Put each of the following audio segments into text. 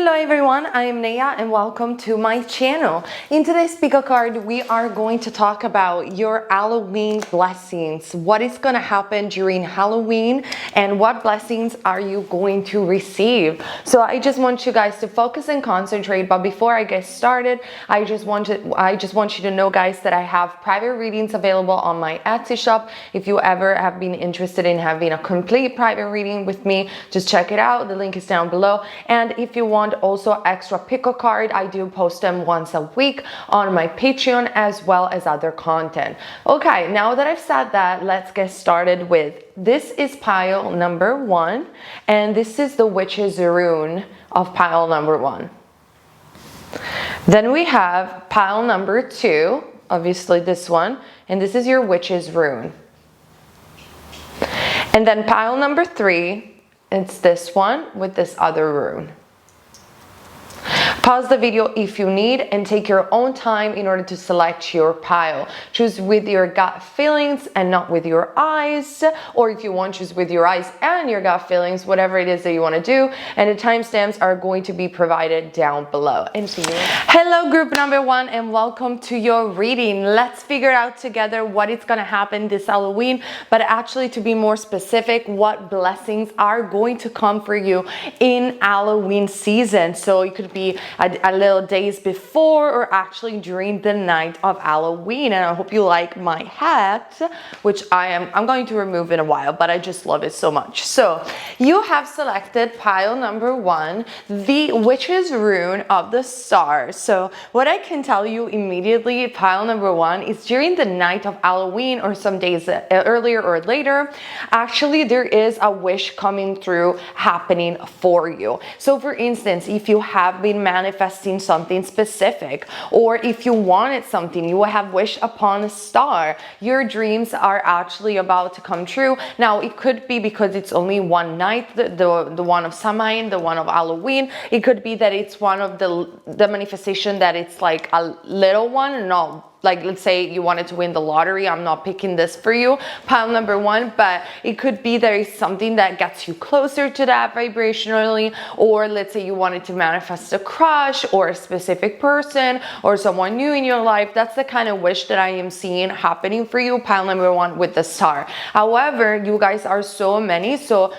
Hello everyone, I am Neyah and welcome to my channel. In today's pick a card, we are going to talk about your Halloween blessings. What is going to happen during Halloween and what blessings are you going to receive? So I just want you guys to focus and concentrate, but before I get started, I just want you to know, guys, that I have private readings available on my Etsy shop. If you ever have been interested in having a complete private reading with me, just check it out. The link is down below. And if you want also extra pickle card, I do post them once a week on my Patreon as well as other content. Okay, now that I've said that, let's get started with this is pile number 1, and this is the witch's rune of pile number 1. Then we have pile number 2, obviously this one, and this is your witch's rune. And then pile number 3, it's this one with this other rune. Pause the video if you need and take your own time in order to select your pile. Choose with your gut feelings and not with your eyes, or if you want, choose with your eyes and your gut feelings, whatever it is that you want to do. And the timestamps are going to be provided down below. And see you. Hello group number 1 and welcome to your reading. Let's figure out together what is going to happen this Halloween, but actually, to be more specific, what blessings are going to come for you in Halloween season. So it could be a little days before or actually during the night of Halloween. And I hope you like my hat, which I'm going to remove in a while, but I just love it so much. So you have selected pile number 1, the witch's rune of the star. So what I can tell you immediately, pile number 1 is during the night of Halloween or some days earlier or later, actually there is a wish coming through happening for you. So for instance, if you have been manifesting something specific, or if you wanted something, you have wished upon a star, your dreams are actually about to come true. Now it could be because it's only one night, the one of Samhain, the one of Halloween. It could be that it's one of the manifestation that it's like a little one, and not like, let's say you wanted to win the lottery. I'm not picking this for you, pile number 1, but it could be there is something that gets you closer to that vibrationally, or let's say you wanted to manifest a crush or a specific person or someone new in your life. That's the kind of wish that I am seeing happening for you, pile number 1 with the star. However, you guys are so many, so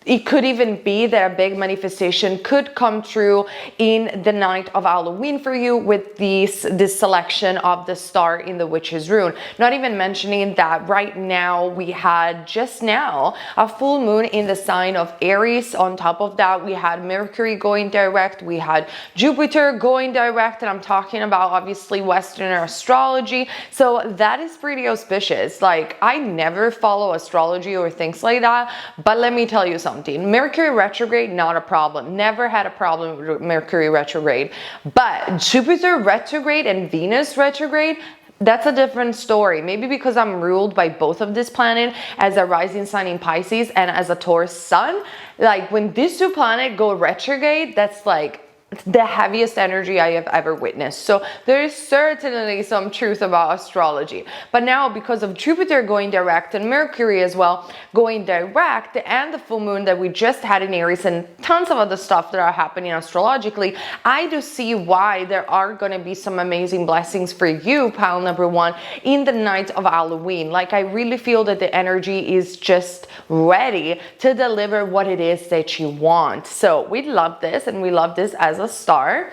it could even be that a big manifestation could come true in the night of Halloween for you with this selection of the star in the witch's rune. Not even mentioning that right now we had just now a full moon in the sign of Aries. On top of that, we had Mercury going direct, we had Jupiter going direct, and I'm talking about obviously Western astrology. So that is pretty auspicious. Like, I never follow astrology or things like that, but let me tell you something. Mercury retrograde, not a problem. Never had a problem with Mercury retrograde. But Jupiter retrograde and Venus retrograde, that's a different story. Maybe because I'm ruled by both of this planet as a rising sign in Pisces and as a Taurus sun. Like, when these two planets go retrograde, that's like the heaviest energy I have ever witnessed. So there is certainly some truth about astrology. But now, because of Jupiter going direct and Mercury as well going direct, and the full moon that we just had in Aries and tons of other stuff that are happening astrologically, I do see why there are going to be some amazing blessings for you, pile number 1, in the night of Halloween. Like, I really feel that the energy is just ready to deliver what it is that you want. So we love this, and we love this as a start,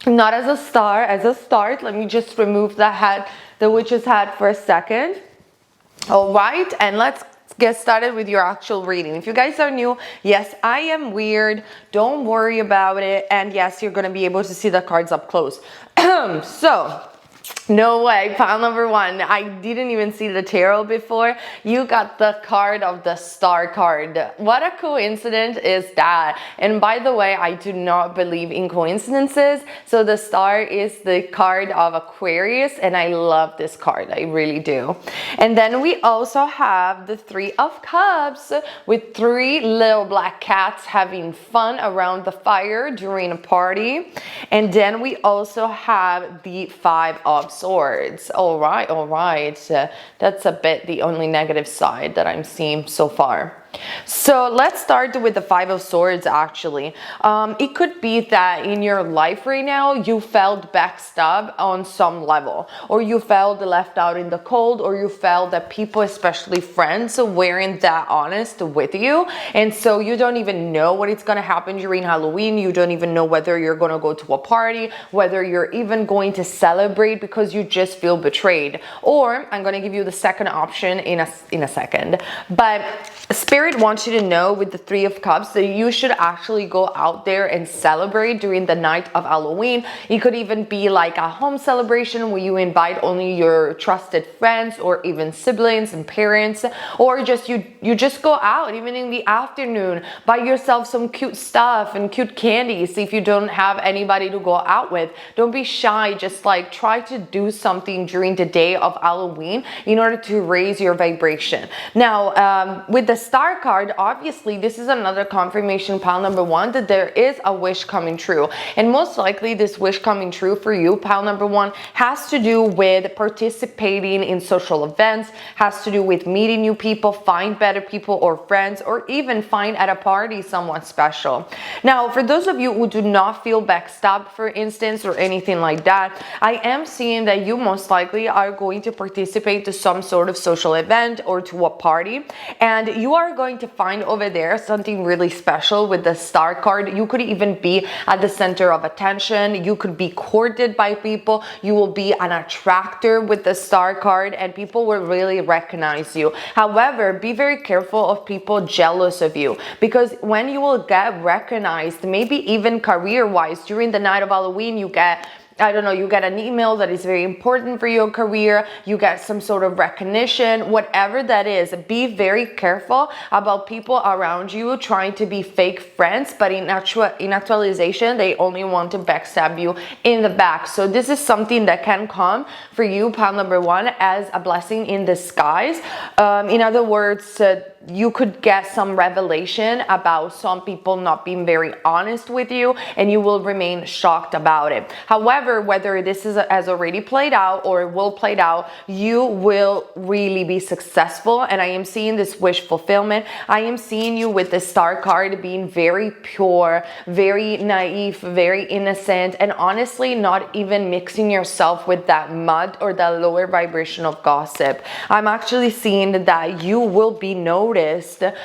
not as a star, as a start. Let me just remove the hat, the witch's hat, for a second. All right, and let's get started with your actual reading. If you guys are new, yes, I am weird, don't worry about it, and yes, you're gonna be able to see the cards up close. So no way, pile number 1, I didn't even see the tarot before. You got the card of the star card. What a coincidence is that? And by the way, I do not believe in coincidences. So the star is the card of Aquarius, and I love this card, I really do. And then we also have the 3 of Cups with 3 little black cats having fun around the fire during a party. And then we also have the 5 of Swords. All right. That's a bit the only negative side that I'm seeing so far. So let's start with the Five of Swords, actually. It could be that in your life right now, you felt backstabbed on some level, or you felt left out in the cold, or you felt that people, especially friends, weren't that honest with you. And so you don't even know what is going to happen during Halloween. You don't even know whether you're going to go to a party, whether you're even going to celebrate, because you just feel betrayed. Or I'm going to give you the second option in a second. But Spirit wants you to know with the Three of Cups that you should actually go out there and celebrate during the night of Halloween. It could even be like a home celebration where you invite only your trusted friends or even siblings and parents, or just you just go out even in the afternoon, buy yourself some cute stuff and cute candies if you don't have anybody to go out with. Don't be shy, just like try to do something during the day of Halloween in order to raise your vibration. Now, with the Star card, obviously this is another confirmation, pile number one, that there is a wish coming true. And most likely this wish coming true for you, pile number one, has to do with participating in social events, has to do with meeting new people, find better people or friends, or even find at a party someone special. Now, for those of you who do not feel backstabbed, for instance, or anything like that, I am seeing that you most likely are going to participate to some sort of social event or to a party, and you are going to find over there something really special with the Star card. You could even be at the center of attention. You could be courted by people. You will be an attractor with the Star card, and people will really recognize you. However, be very careful of people jealous of you, because when you will get recognized, maybe even career-wise, during the night of Halloween, you get, I don't know, you get an email that is very important for your career, you get some sort of recognition, whatever that is. Be very careful about people around you trying to be fake friends, but in actualization, they only want to backstab you in the back. So this is something that can come for you, pile number one, as a blessing in disguise. In other words, you could get some revelation about some people not being very honest with you, and you will remain shocked about it. However, whether this has already played out or will play out, you will really be successful. And I am seeing this wish fulfillment. I am seeing you with the Star card being very pure, very naive, very innocent, and honestly not even mixing yourself with that mud or that lower vibration of gossip. I'm actually seeing that you will be noticed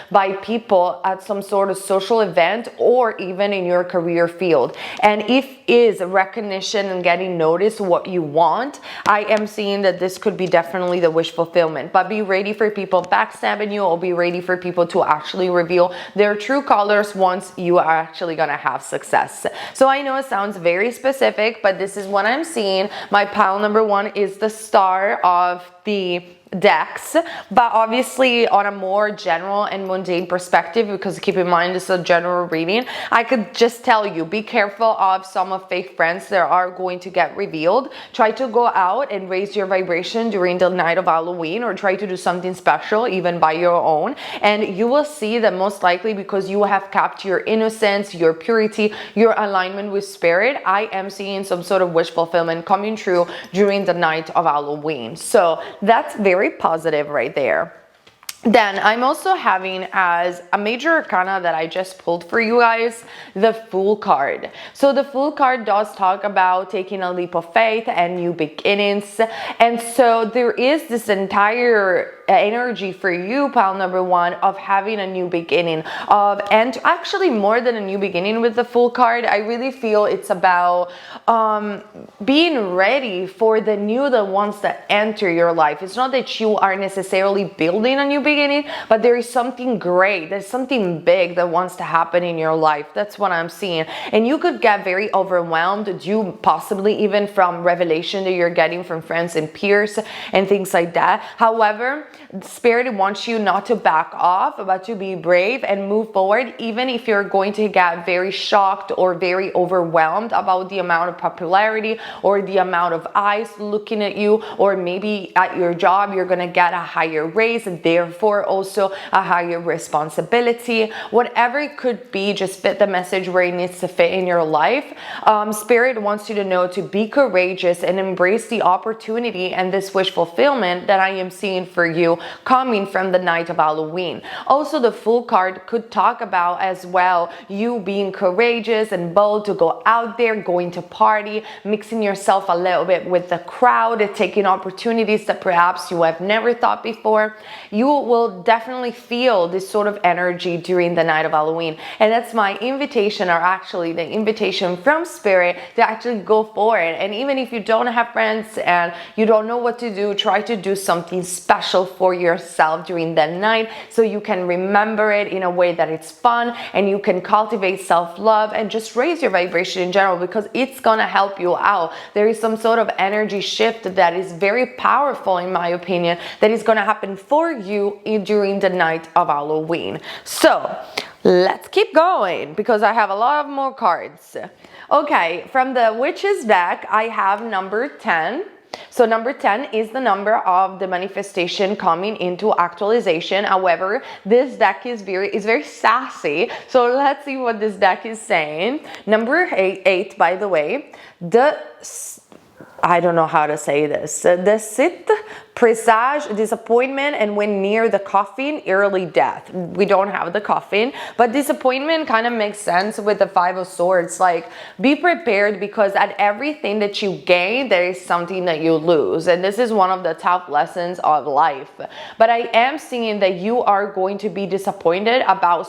by people at some sort of social event or even in your career field. And if is recognition and getting noticed what you want, I am seeing that this could be definitely the wish fulfillment. But be ready for people backstabbing you, or be ready for people to actually reveal their true colors once you are actually gonna have success. So I know it sounds very specific, but this is what I'm seeing. My pile number one is the Star of the decks, but obviously on a more general and mundane perspective, because keep in mind this is a general reading, I could just tell you, be careful of some of fake friends that are going to get revealed. Try to go out and raise your vibration during the night of Halloween, or try to do something special even by your own, and you will see that most likely, because you have kept your innocence, your purity, your alignment with spirit, I am seeing some sort of wish fulfillment coming true during the night of Halloween. So that's very positive right there. Then I'm also having as a major arcana that I just pulled for you guys, the Fool card. So the Fool card does talk about taking a leap of faith and new beginnings. And so there is this entire energy for you, pile number one, of having a new beginning, and actually more than a new beginning with the Fool card, I really feel it's about being ready for the new, the ones that enter your life. It's not that you are necessarily building a new beginning, but there is something great, there's something big that wants to happen in your life. That's what I'm seeing. And you could get very overwhelmed due possibly even from revelation that you're getting from friends and peers and things like that. However, Spirit wants you not to back off, but to be brave and move forward, even if you're going to get very shocked or very overwhelmed about the amount of popularity or the amount of eyes looking at you, or maybe at your job you're going to get a higher raise and therefore also a higher responsibility. Whatever it could be, just fit the message where it needs to fit in your life. Spirit wants you to know to be courageous and embrace the opportunity and this wish fulfillment that I am seeing for you you coming from the night of Halloween. Also, the Fool card could talk about as well you being courageous and bold to go out there, going to party, mixing yourself a little bit with the crowd, taking opportunities that perhaps you have never thought before. You will definitely feel this sort of energy during the night of Halloween. And that's my invitation, or actually the invitation from Spirit, to actually go for it. And even if you don't have friends and you don't know what to do, try to do something special for yourself during the night so you can remember it in a way that it's fun and you can cultivate self-love and just raise your vibration in general, because it's gonna help you out. There is some sort of energy shift that is very powerful, in my opinion, that is gonna happen for you during the night of Halloween. So let's keep going because I have a lot of more cards. Okay, from the Witch's deck, I have number 10. So number 10 is the number of the manifestation coming into actualization. However, this deck is very sassy. So let's see what this deck is saying. Number 8, by the way, I don't know how to say this. The Sit, presage, disappointment, and when near the coffin, early death. We don't have the coffin, but disappointment kind of makes sense with the Five of Swords. Like, be prepared, because at everything that you gain, there is something that you lose. And this is one of the tough lessons of life. But I am seeing that you are going to be disappointed about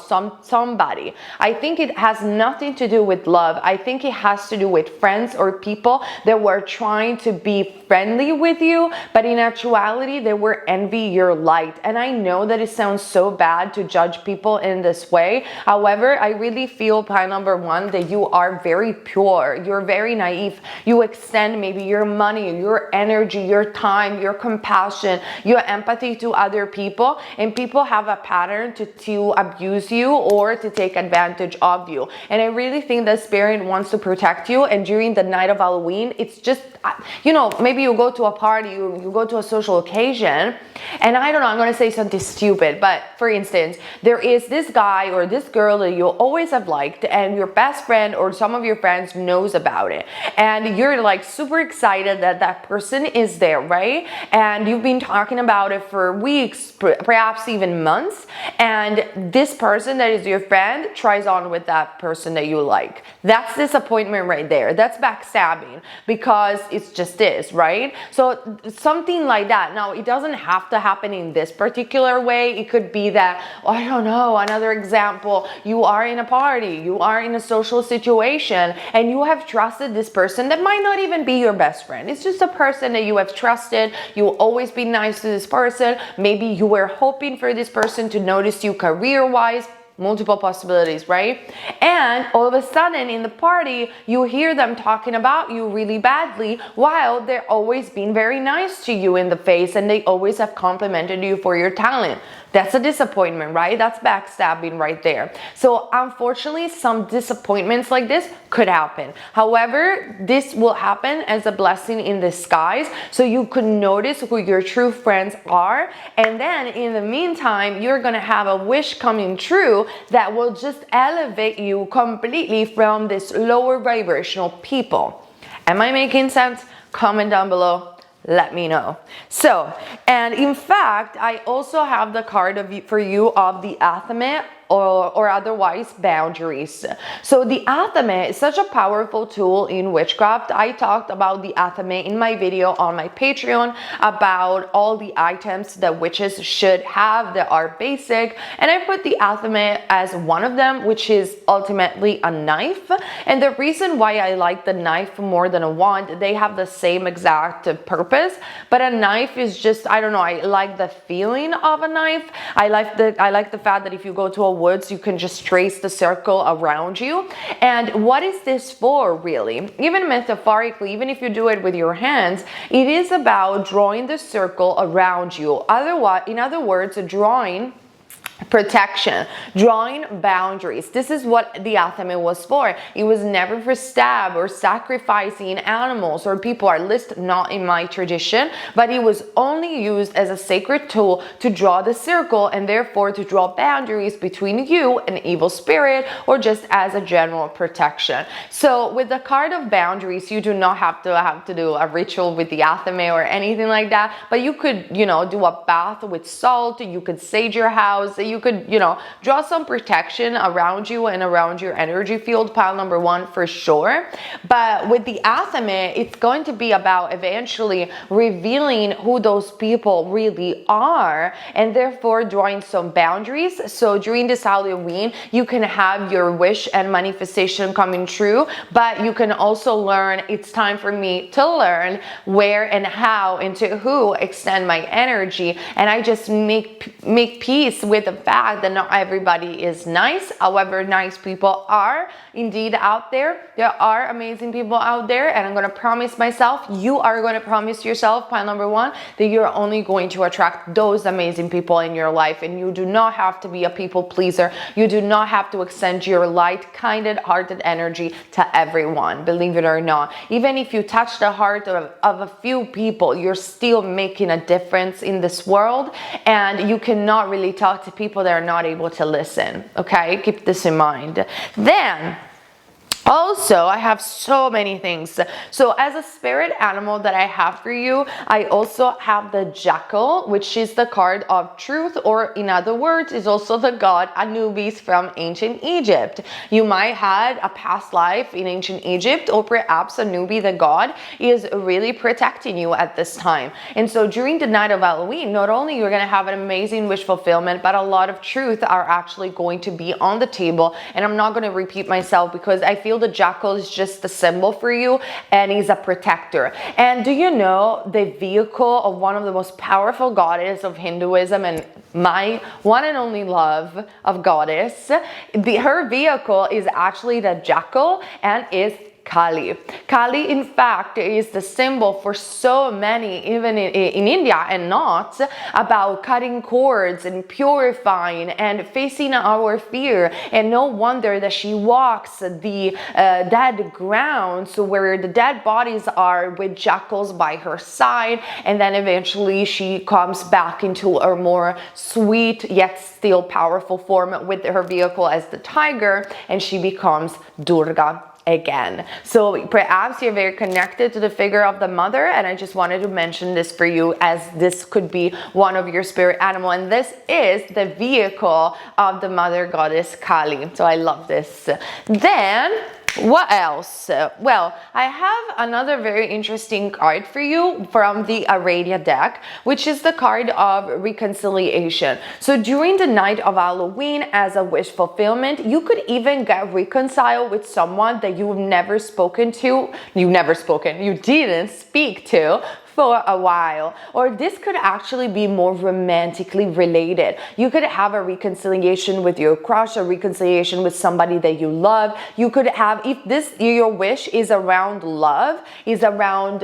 somebody. I think it has nothing to do with love. I think it has to do with friends or people that were trying to be friendly with you, but in actuality, they were envy your light. And I know that it sounds so bad to judge people in this way. However, I really feel, pile number 1, that you are very pure. You're very naive. You extend maybe your money, your energy, your time, your compassion, your empathy to other people, and people have a pattern to abuse you or to take advantage of you. And I really think that Spirit wants to protect you. And during the night of Halloween, it's just, you know, maybe you go to a party, you go to a social occasion, and I don't know, I'm going to say something stupid, but for instance, there is this guy or this girl that you always have liked, and your best friend or some of your friends knows about it, and you're like super excited that that person is there, right? And you've been talking about it for weeks, perhaps even months, and this person that is your friend tries on with that person that you like. That's disappointment right there. That's backstabbing, because it's just is, right? So something like that. Now, it doesn't have to happen in this particular way. It could be that, oh, I don't know, another example, you are in a party, you are in a social situation, and you have trusted this person that might not even be your best friend. It's just a person that you have trusted. You will always be nice to this person. Maybe you were hoping for this person to notice you career-wise. Multiple possibilities, right? And all of a sudden in the party, you hear them talking about you really badly, while they're always being very nice to you in the face, and they always have complimented you for your talent. That's a disappointment, right? That's backstabbing right there. So unfortunately, some disappointments like this could happen. However, this will happen as a blessing in disguise, so you could notice who your true friends are. And then in the meantime, you're gonna have a wish coming true that will just elevate you completely from this lower vibrational people. Am I making sense? Comment down below. Let me know. So, and in fact, I also have the card for you of the Athame, or otherwise boundaries. So the Athame is such a powerful tool in witchcraft. I talked about the Athame in my video on my Patreon about all the items that witches should have that are basic, and I put the Athame as one of them, which is ultimately a knife. And the reason why I like the knife more than a wand, they have the same exact purpose, but a knife is just, I don't know, I like the feeling of a knife. I like the fact that if you go to a woods, you can just trace the circle around you. And what is this for, really? Even metaphorically, even if you do it with your hands, it is about drawing the circle around you. Otherwise, in other words, drawing protection, drawing boundaries. This is what the athame was for. It was never for stab or sacrificing animals or people, at least not in my tradition, but it was only used as a sacred tool to draw the circle and therefore to draw boundaries between you and evil spirit, or just as a general protection. So with the card of boundaries, you do not have to do a ritual with the athame or anything like that, but you could, do a bath with salt, you could sage your house, you could, draw some protection around you and around your energy field, pile number 1 for sure. But with the athame, it's going to be about eventually revealing who those people really are, and therefore drawing some boundaries. So during this Halloween, you can have your wish and manifestation coming true, but you can also learn, it's time for me to learn where and how and to who extend my energy. And I just make peace with the fact that not everybody is nice. However, nice people are indeed out there. There are amazing people out there, and I'm going to promise myself, you are going to promise yourself, pile number 1, that you're only going to attract those amazing people in your life, and you do not have to be a people pleaser. You do not have to extend your light, kind-hearted energy to everyone, believe it or not. Even if you touch the heart of a few people, you're still making a difference in this world, and you cannot really talk to people that are not able to listen. Okay, keep this in mind. Then also, I have so many things. So as a spirit animal that I have for you, I also have the jackal, which is the card of truth, or in other words, is also the god Anubis from ancient Egypt. You might have a past life in ancient Egypt, or perhaps Anubis, the god, is really protecting you at this time. And so during the night of Halloween, not only you're going to have an amazing wish fulfillment, but a lot of truth are actually going to be on the table. And I'm not going to repeat myself, because I feel the jackal is just a symbol for you, and he's a protector. And do you know the vehicle of one of the most powerful goddesses of Hinduism, and my one and only love of goddess, her vehicle is actually the jackal, and is Kali. Kali, in fact, is the symbol for so many, even in India, and not about cutting cords and purifying and facing our fear. And no wonder that she walks the dead grounds where the dead bodies are, with jackals by her side, and then eventually she comes back into a more sweet yet still powerful form with her vehicle as the tiger, and she becomes Durga again. So perhaps you're very connected to the figure of the mother, and I just wanted to mention this for you, as this could be one of your spirit animal, and this is the vehicle of the mother goddess Kali. So I love this. Then what else? Well, I have another very interesting card for you from the Aradia deck, which is the card of reconciliation. So during the night of Halloween, as a wish fulfillment, you could even get reconciled with someone that you've never spoken to, you didn't speak to for a while. Or this could actually be more romantically related. You could have a reconciliation with your crush, a reconciliation with somebody that you love. You could have, if this, your wish is around love, is around,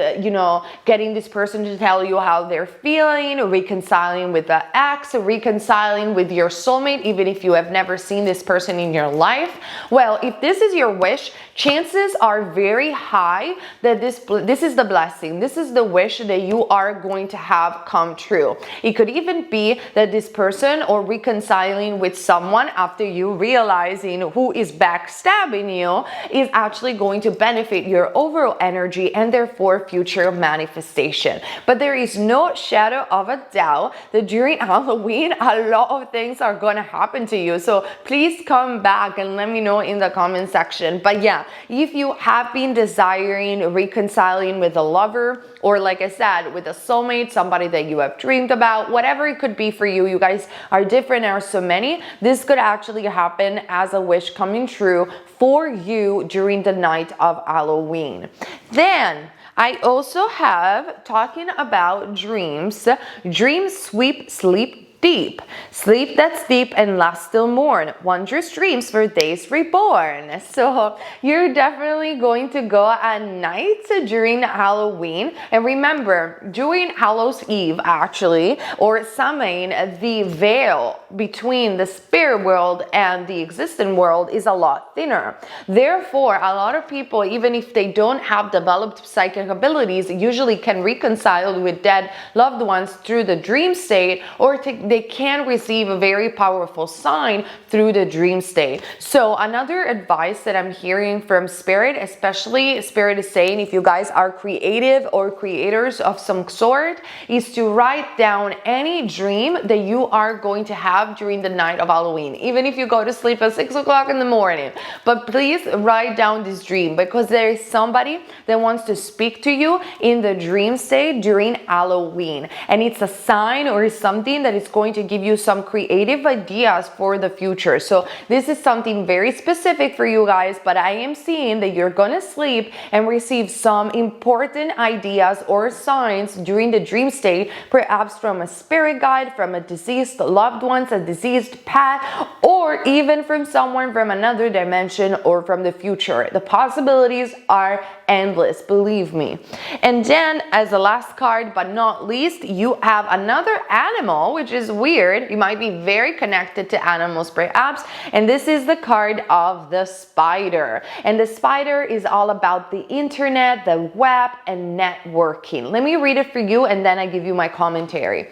getting this person to tell you how they're feeling, reconciling with the ex, reconciling with your soulmate, even if you have never seen this person in your life. Well, if this is your wish, chances are very high that this is the blessing. This is the wish that you are going to have come true. It could even be that this person, or reconciling with someone after you realizing who is backstabbing you, is actually going to benefit your overall energy and therefore future manifestation. But there is no shadow of a doubt that during Halloween, a lot of things are going to happen to you. So please come back and let me know in the comment section. But yeah, if you have been desiring reconciling with a lover, or like I said, with a soulmate, somebody that you have dreamed about, whatever it could be for you, you guys are different, there are so many. This could actually happen as a wish coming true for you during the night of Halloween. Then I also have, talking about dreams, dreams sweep sleep deep. Sleep that's deep and lasts till morn. Wondrous dreams for days reborn. So you're definitely going to go at night during Halloween. And remember, during Hallows Eve, actually, or Samhain, the veil between the spirit world and the existing world is a lot thinner. Therefore, a lot of people, even if they don't have developed psychic abilities, usually can reconcile with dead loved ones through the dream state, or they can receive a very powerful sign through the dream state. So another advice that I'm hearing from Spirit, especially Spirit is saying if you guys are creative or creators of some sort, is to write down any dream that you are going to have during the night of Halloween, even if you go to sleep at 6 o'clock in the morning. But please write down this dream, because there is somebody that wants to speak to you in the dream state during Halloween, and it's a sign or something that is going to give you some creative ideas for the future. So this is something very specific for you guys, but I am seeing that you're gonna sleep and receive some important ideas or signs during the dream state, perhaps from a spirit guide, from a deceased loved one, a deceased pet, or even from someone from another dimension or from the future. The possibilities are endless, believe me. And then as a last card but not least, you have another animal, which is weird. You might be very connected to animals perhaps, and this is the card of the spider. And the spider is all about the internet, the web, and networking. Let me read it for you and then I give you my commentary.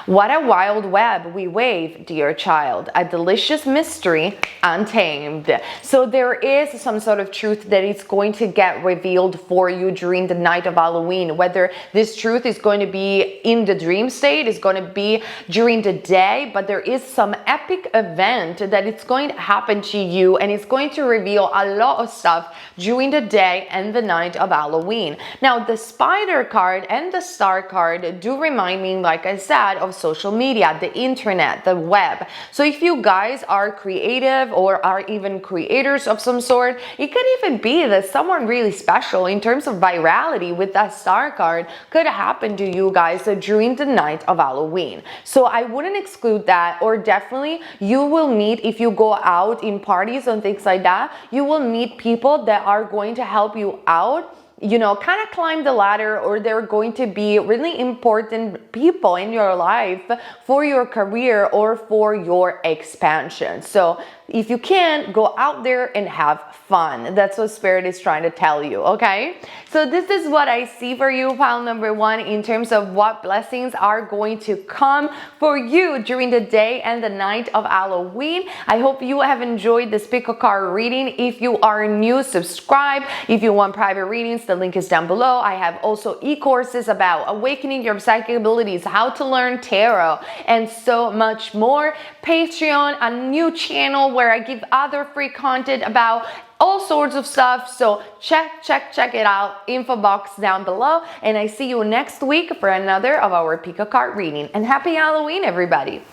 What a wild web we wave, dear child, a delicious mystery untamed. So there is some sort of truth that is going to get revealed for you during the night of Halloween. Whether this truth is going to be in the dream state, is going to be during the day, but there is some epic event that it's going to happen to you, and it's going to reveal a lot of stuff during the day and the night of Halloween. Now, the spider card and the star card do remind me, like I said, of social media, the internet, the web. So if you guys are creative or are even creators of some sort, it could even be that someone really special in terms of virality with that star card could happen to you guys during the night of Halloween. So I wouldn't exclude that, or definitely you will meet, if you go out in parties and things like that, you will meet people that are going to help you out, you know, kind of climb the ladder, or they're going to be really important people in your life for your career or for your expansion. So if you can, go out there and have fun. That's what Spirit is trying to tell you, okay? So this is what I see for you, pile number one, in terms of what blessings are going to come for you during the day and the night of Halloween. I hope you have enjoyed this pick a card reading. If you are new, subscribe. If you want private readings, the link is down below. I have also e-courses about awakening your psychic abilities, how to learn tarot, and so much more. Patreon, a new channel where I give other free content about all sorts of stuff. So check it out. Info box down below. And I see you next week for another of our pick a card reading. And happy Halloween, everybody.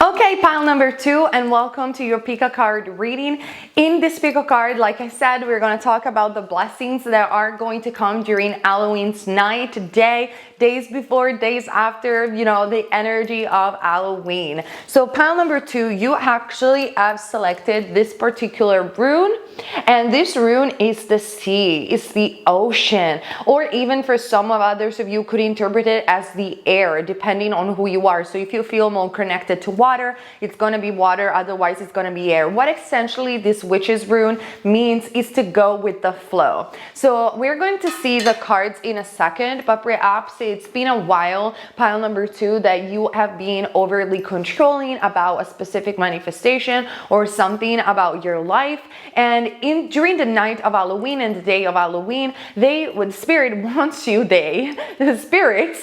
Okay, pile number two, and welcome to your pick a card reading. In this pick a card, like I said, we're going to talk about the blessings that are going to come during Halloween's night, day, days before, days after, you know, the energy of Halloween. So pile number two, you actually have selected this particular rune, and this rune is the sea, it's the ocean, or even for some of others of you could interpret it as the air, depending on who you are. So if you feel more connected to water, it's going to be water, otherwise it's going to be air. What essentially this witch's rune means is to go with the flow. So we're going to see the cards in a second, but perhaps it's been a while, pile number two, that you have been overly controlling about a specific manifestation or something about your life, and during the night of Halloween and the day of Halloween, the spirits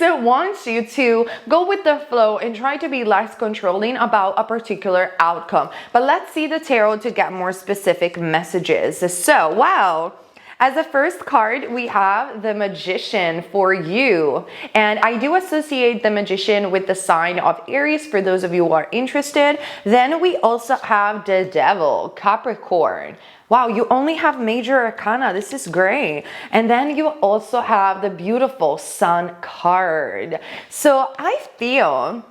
wants you to go with the flow and try to be less controlling about a particular outcome. But let's see the tarot to get more specific messages. So, wow. As a first card, we have the Magician for you. And I do associate the Magician with the sign of Aries for those of you who are interested. Then we also have the Devil, Capricorn. Wow, you only have major arcana. This is great. And then you also have the beautiful Sun card. So I feel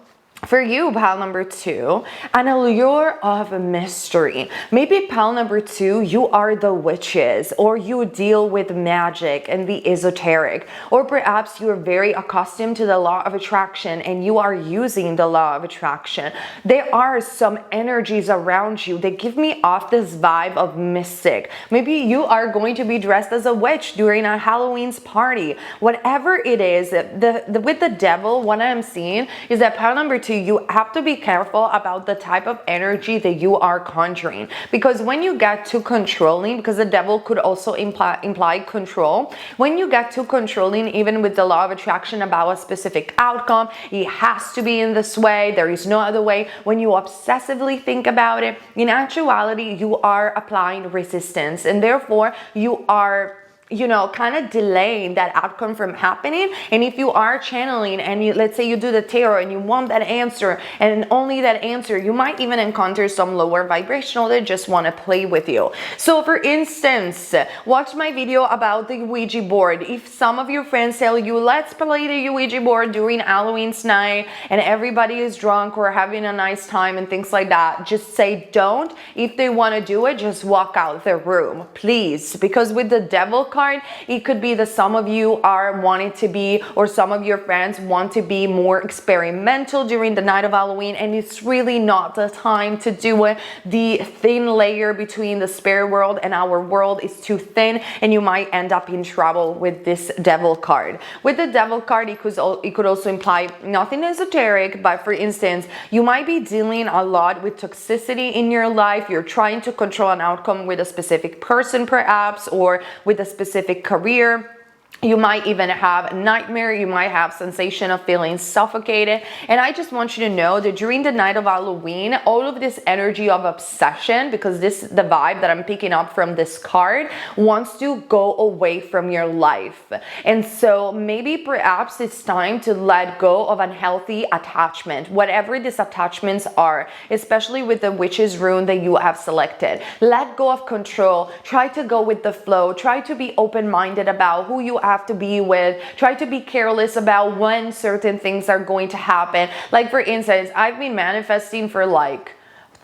For you, pile number 2, an allure of mystery. Maybe pile number 2, you are the witches, or you deal with magic and the esoteric, or perhaps you're very accustomed to the law of attraction and you are using the law of attraction. There are some energies around you that give me off this vibe of mystic. Maybe you are going to be dressed as a witch during a Halloween's party. Whatever it is, with the devil, what I'm seeing is that pile number 2, you have to be careful about the type of energy that you are conjuring, because when you get too controlling, because the devil could also imply control, when you get too controlling, even with the law of attraction about a specific outcome, it has to be in this way, there is no other way. When you obsessively think about it, in actuality, you are applying resistance, and therefore you are, you know, kind of delaying that outcome from happening. And if you are channeling and let's say you do the tarot and you want that answer and only that answer, you might even encounter some lower vibrational that just want to play with you. So for instance, watch my video about the Ouija board. If some of your friends tell you, let's play the Ouija board during Halloween's night and everybody is drunk or having a nice time and things like that, just say don't. If they want to do it, just walk out the room, please. Because with the devil card, it could be that some of you are wanting to be, or some of your friends want to be more experimental during the night of Halloween, and it's really not the time to do it. The thin layer between the spirit world and our world is too thin, and you might end up in trouble with this devil card. With the devil card, it could also imply nothing esoteric, but for instance, you might be dealing a lot with toxicity in your life. You're trying to control an outcome with a specific person perhaps, or with a specific career. You might even have a nightmare. You might have sensation of feeling suffocated. And I just want you to know that during the night of Halloween, all of this energy of obsession, because this is the vibe that I'm picking up from this card, wants to go away from your life. And so maybe perhaps it's time to let go of unhealthy attachment, whatever these attachments are, especially with the witch's rune that you have selected. Let go of control. Try to go with the flow. Try to be open-minded about who you have to be with. Try to be careless about when certain things are going to happen. Like for instance, I've been manifesting for like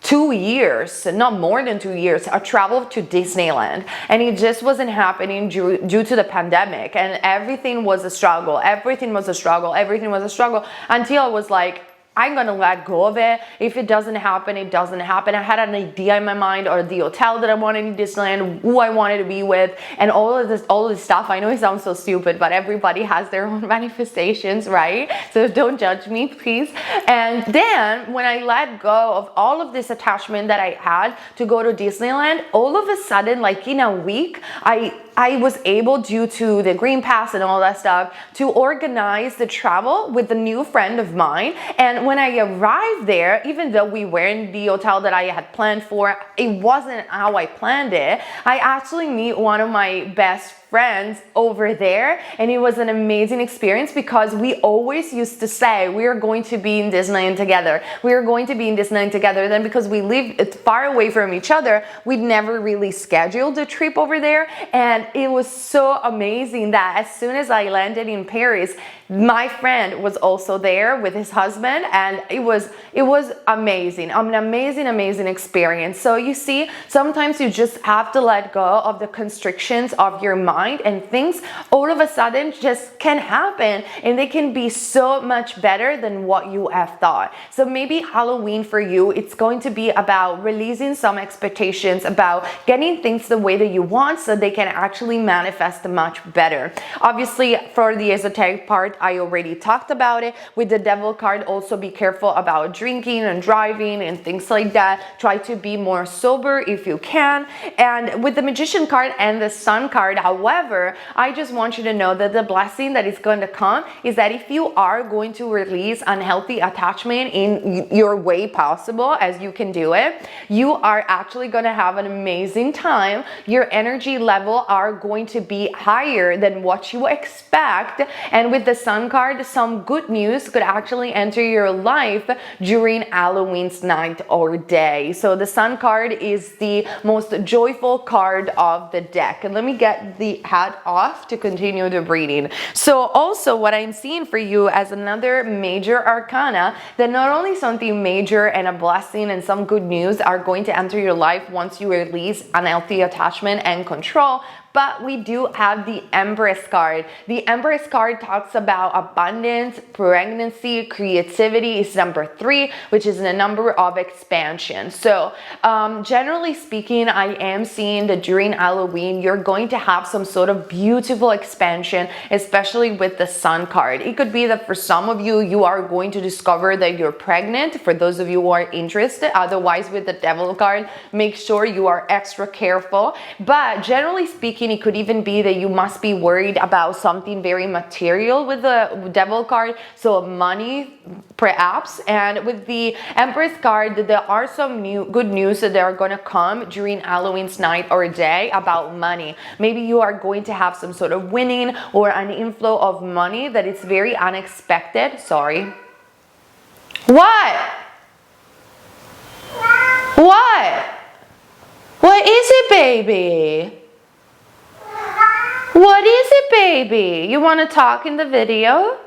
2 years, not more than 2 years, a travel to Disneyland, and it just wasn't happening due to the pandemic, and everything was a struggle. Everything was a struggle until I was like, I'm gonna let go of it. If it doesn't happen, it doesn't happen. I had an idea in my mind, or the hotel that I wanted in Disneyland, who I wanted to be with, and all of this stuff. I know it sounds so stupid, but everybody has their own manifestations, right? So don't judge me, please. And then when I let go of all of this attachment that I had to go to Disneyland, all of a sudden, like in a week, I was able, due to the green pass and all that stuff, to organize the travel with a new friend of mine. And when I arrived there, even though we were in the hotel that I had planned for, it wasn't how I planned it. I actually meet one of my best friends over there, and it was an amazing experience, because we always used to say we are going to be in Disneyland together. We are going to be in Disneyland together. Then because we live far away from each other, we'd never really scheduled a trip over there. And it was so amazing that as soon as I landed in Paris, my friend was also there with his husband, and it was amazing. An amazing experience. So you see, sometimes you just have to let go of the constrictions of your mind, and things all of a sudden just can happen, and they can be so much better than what you have thought. So maybe Halloween for you, it's going to be about releasing some expectations, about getting things the way that you want, so they can actually manifest much better. Obviously, for the esoteric part, I already talked about it. With the devil card, also be careful about drinking and driving and things like that. Try to be more sober if you can. And with the magician card and the sun card, however, I just want you to know that the blessing that is going to come is that if you are going to release unhealthy attachment in your way possible, as you can do it, you are actually going to have an amazing time. Your energy level are going to be higher than what you expect. And with the sun card, some good news could actually enter your life during Halloween's night or day. So the sun card is the most joyful card of the deck. And let me get the hat off to continue the reading. So also what I'm seeing for you as another major arcana, that not only something major and a blessing and some good news are going to enter your life once you release unhealthy attachment and control, but we do have the Empress card. The Empress card talks about abundance, pregnancy, creativity is number 3, which is the number of expansion. So generally speaking, I am seeing that during Halloween, you're going to have some sort of beautiful expansion, especially with the Sun card. It could be that for some of you, you are going to discover that you're pregnant, for those of you who are interested. Otherwise, with the Devil card, make sure you are extra careful. But generally speaking, it could even be that you must be worried about something very material with the Devil card, so money perhaps. And with the Empress card, there are some good news that are going to come during Halloween's night or day about money. Maybe you are going to have some sort of winning or an inflow of money that is very unexpected. Sorry. What? What? What is it, baby? What is it, baby? You want to talk in the video?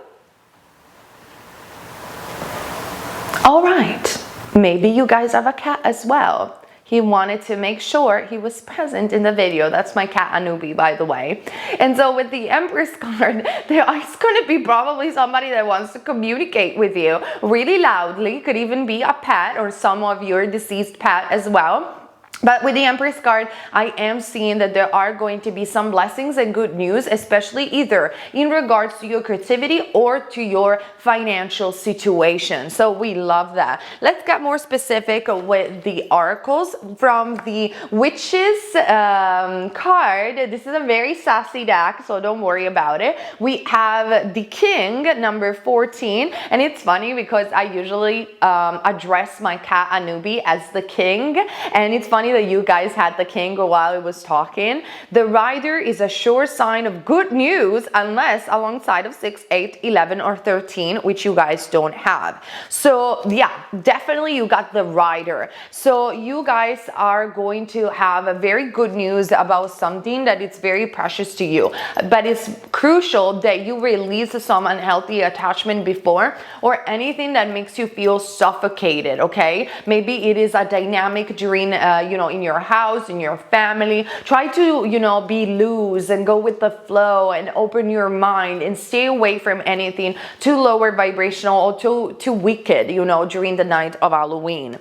All right. Maybe you guys have a cat as well. He wanted to make sure he was present in the video. That's my cat Anubi, by the way. And so with the Empress card, there is going to be probably somebody that wants to communicate with you really loudly. Could even be a pet or some of your deceased pet as well. But with the Empress card, I am seeing that there are going to be some blessings and good news, especially either in regards to your creativity or to your financial situation. So we love that. Let's get more specific with the oracles. From the Witches card, this is a very sassy deck, so don't worry about it. We have the King, number 14. And it's funny because I usually address my cat Anubi as the King. And it's funny that you guys had the King while I was talking. The Rider is a sure sign of good news unless alongside of 6, 8, 11, or 13, which you guys don't have. So yeah, definitely you got the Rider. So you guys are going to have a very good news about something that is very precious to you. But it's crucial that you release some unhealthy attachment before, or anything that makes you feel suffocated, okay? Maybe it is a dynamic during, in your house, in your family. Try to, be loose and go with the flow and open your mind and stay away from anything too lower vibrational or too wicked, during the night of Halloween.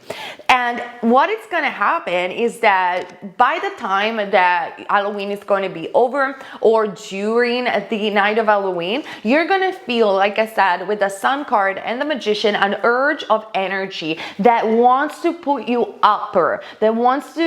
And what is going to happen is that by the time that Halloween is going to be over, or during the night of Halloween, you're going to feel, like I said, with the Sun card and the Magician, an urge of energy that wants to put you upper, that wants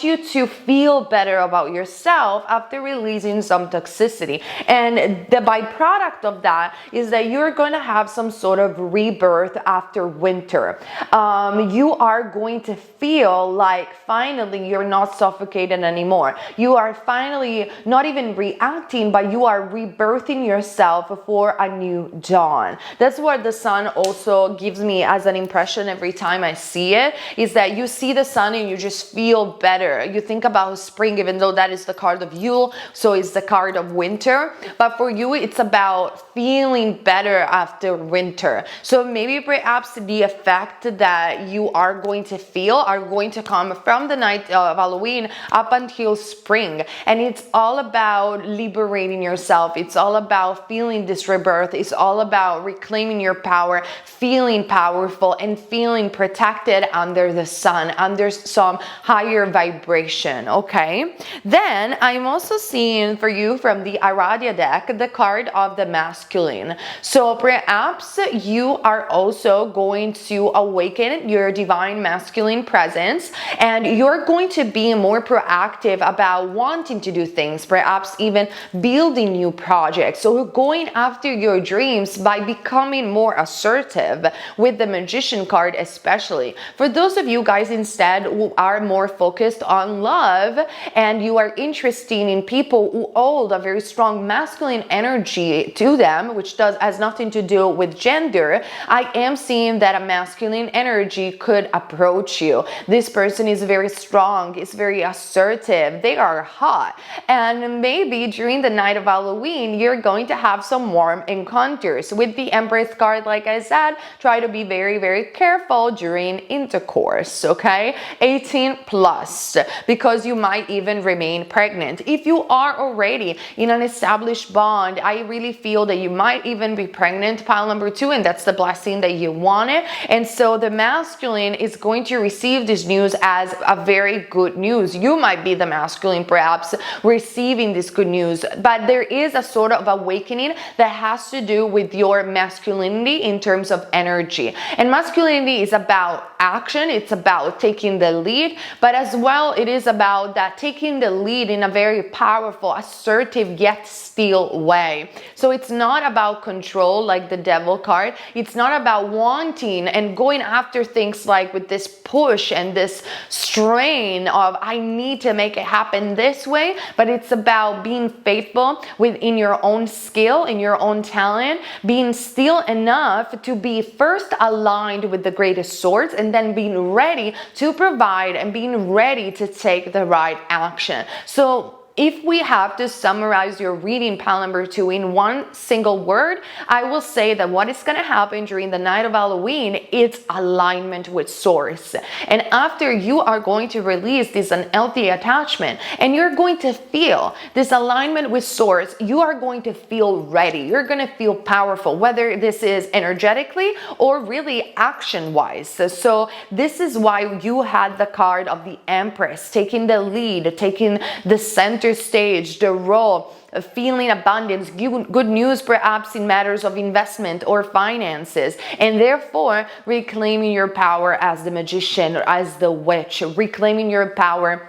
you to feel better about yourself after releasing some toxicity. And the byproduct of that is that you're going to have some sort of rebirth after winter. You are going to feel like finally you're not suffocated anymore. You are finally not even reacting, but you are rebirthing yourself for a new dawn. That's what the Sun also gives me as an impression every time I see it, is that you see the Sun and you just feel better. You think about spring, even though that is the card of Yule, so it's the card of winter. But for you, it's about feeling better after winter. So maybe perhaps the effect that you are going to feel are going to come from the night of Halloween up until spring. And it's all about liberating yourself. It's all about feeling this rebirth. It's all about reclaiming your power, feeling powerful, and feeling protected under the Sun, under some higher vibration, okay? Then I'm also seeing for you from the Aradia deck, the card of the masculine. So perhaps you are also going to awaken your divine masculine presence, and you're going to be more proactive about wanting to do things, perhaps even building new projects. So going after your dreams by becoming more assertive with the Magician card, especially. For those of you guys instead who are are more focused on love and you are interested in people who hold a very strong masculine energy to them, which has nothing to do with gender, I am seeing that a masculine energy could approach you. This person is very strong, is very assertive, they are hot, and maybe during the night of Halloween you're going to have some warm encounters. With the Empress card, like I said, try to be very, very careful during intercourse, okay? 18 plus, because you might even remain pregnant. If you are already in an established bond, I really feel that you might even be pregnant, pile number 2, and that's the blessing that you wanted. And so the masculine is going to receive this news as a very good news. You might be the masculine perhaps receiving this good news, but there is a sort of awakening that has to do with your masculinity in terms of energy. And masculinity is about action, it's about taking the lead, but as well it is about that taking the lead in a very powerful, assertive yet still way. So it's not about control like the Devil card. It's not about wanting and going after things like with this push and this strain of I need to make it happen this way, but it's about being faithful within your own skill, in your own talent, being still enough to be first aligned with the greatest source, and then being ready to provide and being ready to take the right action. So if we have to summarize your reading, pile number 2, in one single word, I will say that what is going to happen during the night of Halloween is alignment with source. And after you are going to release this unhealthy attachment and you're going to feel this alignment with source, you are going to feel ready. You're going to feel powerful, whether this is energetically or really action-wise. So this is why you had the card of the Empress, taking the lead, taking the center stage, the role, feeling abundance, good news perhaps in matters of investment or finances, and therefore reclaiming your power as the magician or as the witch, reclaiming your power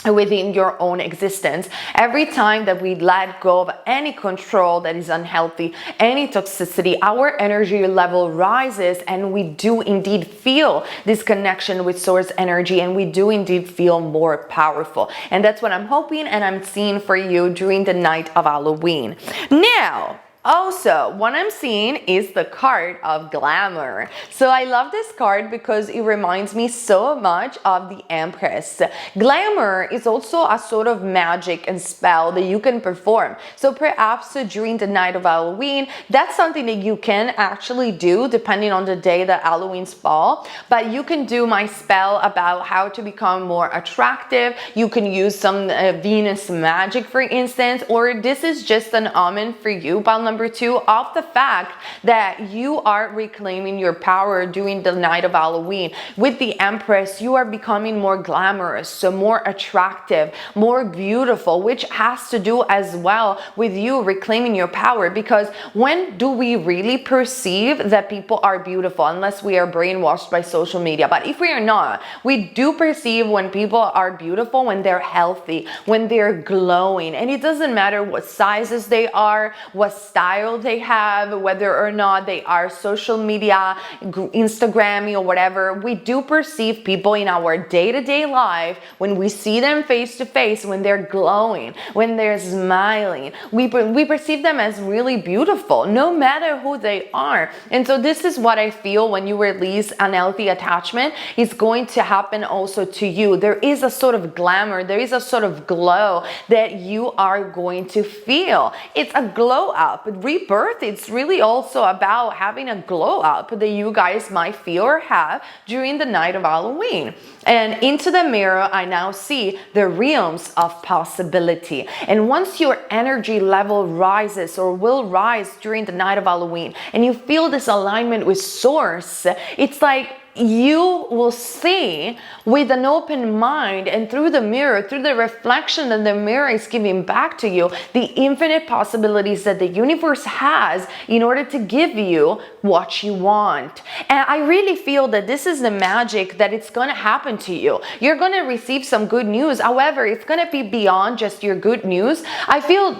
within your own existence. Every time that we let go of any control that is unhealthy, any toxicity, our energy level rises and we do indeed feel this connection with source energy, and we do indeed feel more powerful. And that's what I'm hoping and I'm seeing for you during the night of Halloween. Now, also, what I'm seeing is the card of glamour. So I love this card because it reminds me so much of the Empress. Glamour is also a sort of magic and spell that you can perform. So perhaps during the night of Halloween, that's something that you can actually do depending on the day that Halloween's fall. But you can do my spell about how to become more attractive. You can use some Venus magic, for instance, or this is just an omen for you, number 2, of the fact that you are reclaiming your power during the night of Halloween. With the Empress, you are becoming more glamorous, so more attractive, more beautiful, which has to do as well with you reclaiming your power. Because when do we really perceive that people are beautiful, unless we are brainwashed by social media? But if we are not, we do perceive when people are beautiful when they're healthy, when they're glowing. And it doesn't matter what sizes they are, what style they have, whether or not they are social media, Instagrammy or whatever. We do perceive people in our day-to-day life, when we see them face to face, when they're glowing, when they're smiling, we perceive them as really beautiful, no matter who they are. And so this is what I feel when you release unhealthy attachment is going to happen also to you. There is a sort of glamour, there is a sort of glow that you are going to feel. It's a glow up. Rebirth, it's really also about having a glow up that you guys might feel or have during the night of Halloween. And into the mirror, I now see the realms of possibility. And once your energy level rises or will rise during the night of Halloween, and you feel this alignment with source, it's like you will see with an open mind, and through the mirror, through the reflection that the mirror is giving back to you, the infinite possibilities that the universe has in order to give you what you want. And I really feel that this is the magic that it's going to happen to you. You're going to receive some good news. However, it's going to be beyond just your good news. I feel,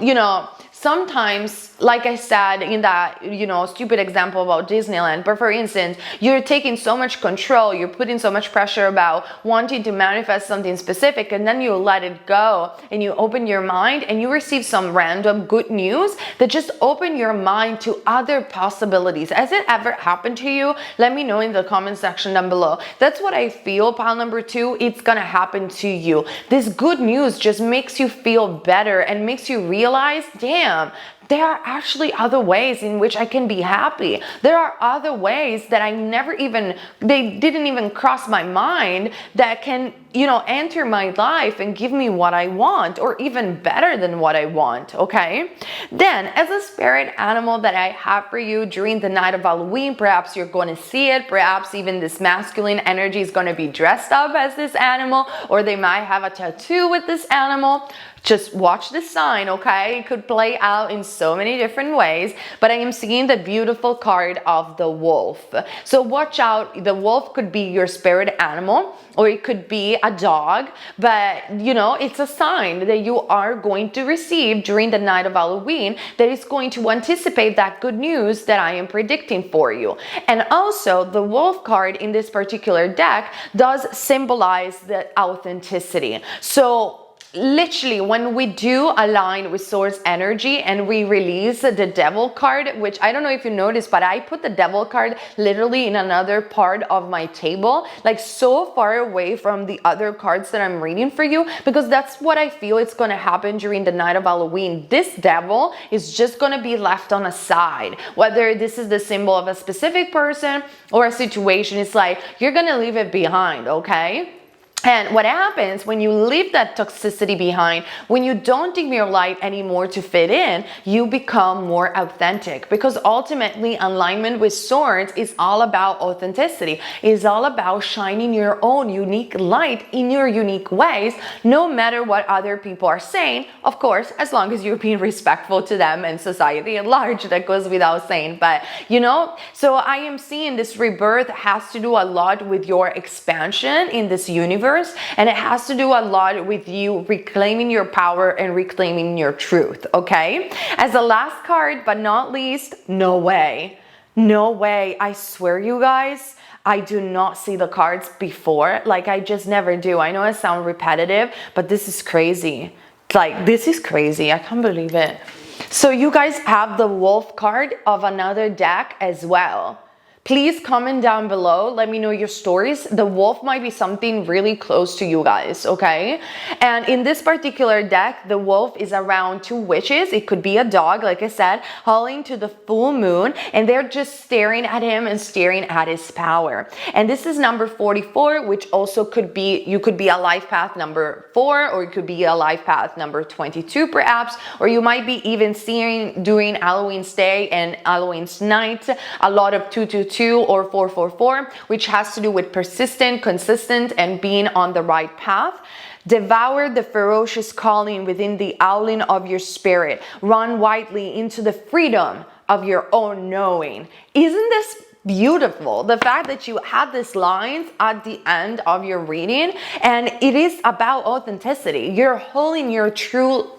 sometimes, like I said in that, stupid example about Disneyland, but for instance, you're taking so much control, you're putting so much pressure about wanting to manifest something specific, and then you let it go and you open your mind and you receive some random good news that just open your mind to other possibilities. Has it ever happened to you? Let me know in the comment section down below. That's what I feel, pile number 2, it's gonna happen to you. This good news just makes you feel better and makes you realize, damn, there are actually other ways in which I can be happy. There are other ways that they didn't even cross my mind that can, enter my life and give me what I want, or even better than what I want, okay? Then, as a spirit animal that I have for you during the night of Halloween, perhaps you're going to see it, perhaps even this masculine energy is going to be dressed up as this animal, or they might have a tattoo with this animal. Just watch the sign, okay? It could play out in so many different ways, but I am seeing the beautiful card of the wolf. So watch out, the wolf could be your spirit animal, or it could be a dog, but it's a sign that you are going to receive during the night of Halloween that is going to anticipate that good news that I am predicting for you. And also, the wolf card in this particular deck does symbolize the authenticity. So literally, when we do align with source energy and we release the devil card, which I don't know if you noticed, but I put the devil card literally in another part of my table, like so far away from the other cards that I'm reading for you, because that's what I feel it's going to happen during the night of Halloween. This devil is just going to be left on a side. Whether this is the symbol of a specific person or a situation, it's like you're going to leave it behind, okay? And what happens when you leave that toxicity behind, when you don't dim your light anymore to fit in, you become more authentic, because ultimately alignment with swords is all about authenticity. It's all about shining your own unique light in your unique ways, no matter what other people are saying, of course, as long as you're being respectful to them and society at large. That goes without saying, but so I am seeing this rebirth has to do a lot with your expansion in this universe. And it has to do a lot with you reclaiming your power and reclaiming your truth, okay? As the last card, but not least, no way. No way. I swear, you guys, I do not see the cards before. Like, I just never do. I know it sounds repetitive, but this is crazy. Like, this is crazy. I can't believe it. So you guys have the wolf card of another deck as well. Please comment down below. Let me know your stories. The wolf might be something really close to you guys, okay? And in this particular deck, the wolf is around two witches. It could be a dog, like I said, howling to the full moon, and they're just staring at him and staring at his power. And this is number 44, which also could be, you could be a life path number 4, or it could be a life path number 22 perhaps, or you might be even seeing during Halloween's day and Halloween's night a lot of 222 or 444, which has to do with persistent, consistent, and being on the right path. Devour the ferocious calling within the howling of your spirit. Run widely into the freedom of your own knowing. Isn't this beautiful? The fact that you had these lines at the end of your reading, and it is about authenticity. You're holding your true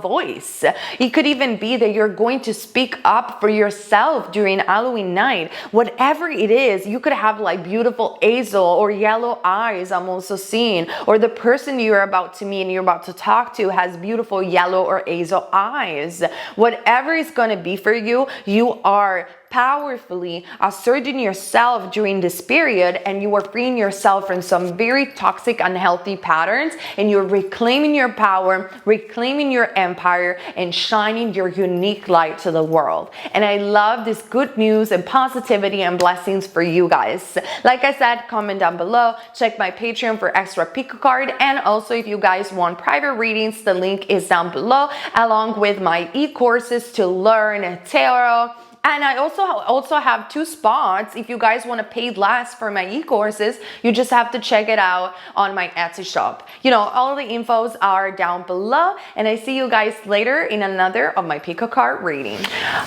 voice. It could even be that you're going to speak up for yourself during Halloween night. Whatever it is, you could have like beautiful hazel or yellow eyes, I'm also seeing, or the person you're about to meet and you're about to talk to has beautiful yellow or hazel eyes. Whatever is going to be for you, you are powerfully asserting yourself during this period, and you are freeing yourself from some very toxic, unhealthy patterns, and you're reclaiming your power, reclaiming your empire, and shining your unique light to the world. And I love this good news and positivity and blessings for you guys. Like I said, comment down below, check my Patreon for extra pick card, and also if you guys want private readings, the link is down below, along with my e-courses to learn tarot, And I also have 2 spots. If you guys want to pay less for my e-courses, you just have to check it out on my Etsy shop. You know, all the infos are down below, and I see you guys later in another of my pick a card reading.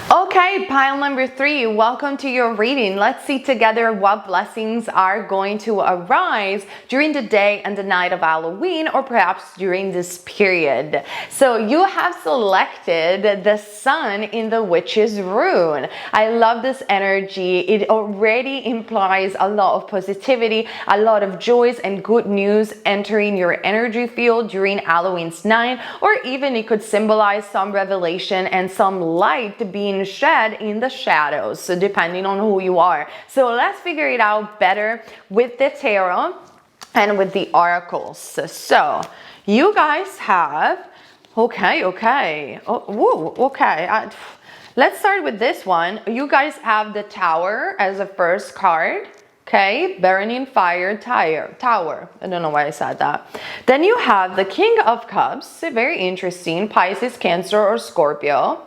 Okay, pile number 3, welcome to your reading. Let's see together what blessings are going to arise during the day and the night of Halloween, or perhaps during this period. So you have selected the Sun in the Witch's Rune. I love this energy. It already implies a lot of positivity, a lot of joys and good news entering your energy field during Halloween's night, or even it could symbolize some revelation and some light being shed in the shadows, so depending on who you are. So let's figure it out better with the tarot and with the oracles. So you guys have, okay. Let's start with this one. You guys have the Tower as a first card. Okay, burning fire tower. I don't know why I said that. Then you have the King of Cups, very interesting, Pisces, Cancer, or Scorpio.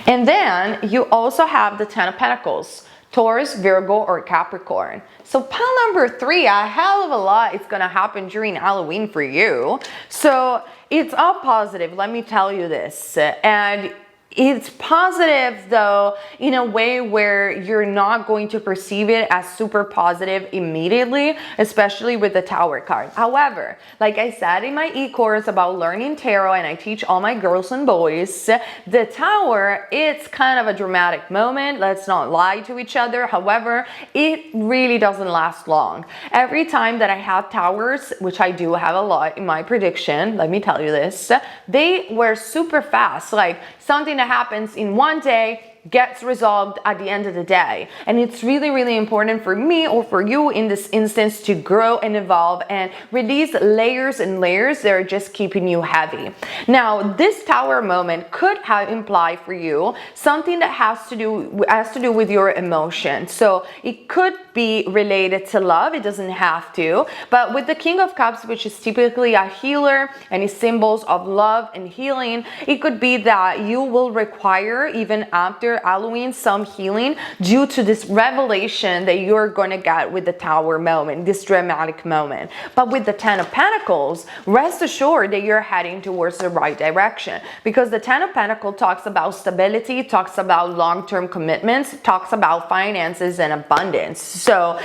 And then you also have the Ten of Pentacles, Taurus, Virgo, or Capricorn. So pile number 3, a hell of a lot is gonna happen during Halloween for you. So it's all positive, let me tell you this. And it's positive though in a way where you're not going to perceive it as super positive immediately, especially with the Tower card. However, like I said in my e-course about learning tarot, and I teach all my girls and boys, the Tower, it's kind of a dramatic moment. Let's not lie to each other. However, it really doesn't last long. Every time that I have Towers, which I do have a lot in my prediction, let me tell you this, they were super fast. Like something that happens in one day gets resolved at the end of the day. And it's really, really important for me or for you in this instance to grow and evolve and release layers and layers that are just keeping you heavy. Now, this Tower moment could have implied for you something that has to do with your emotion. So it could be related to love. It doesn't have to. But with the King of Cups, which is typically a healer and is symbols of love and healing, it could be that you will require, even after Halloween, some healing due to this revelation that you're going to get with the Tower moment, this dramatic moment. But with the Ten of Pentacles, rest assured that you're heading towards the right direction, because the Ten of Pentacles talks about stability, talks about long-term commitments, talks about finances and abundance. So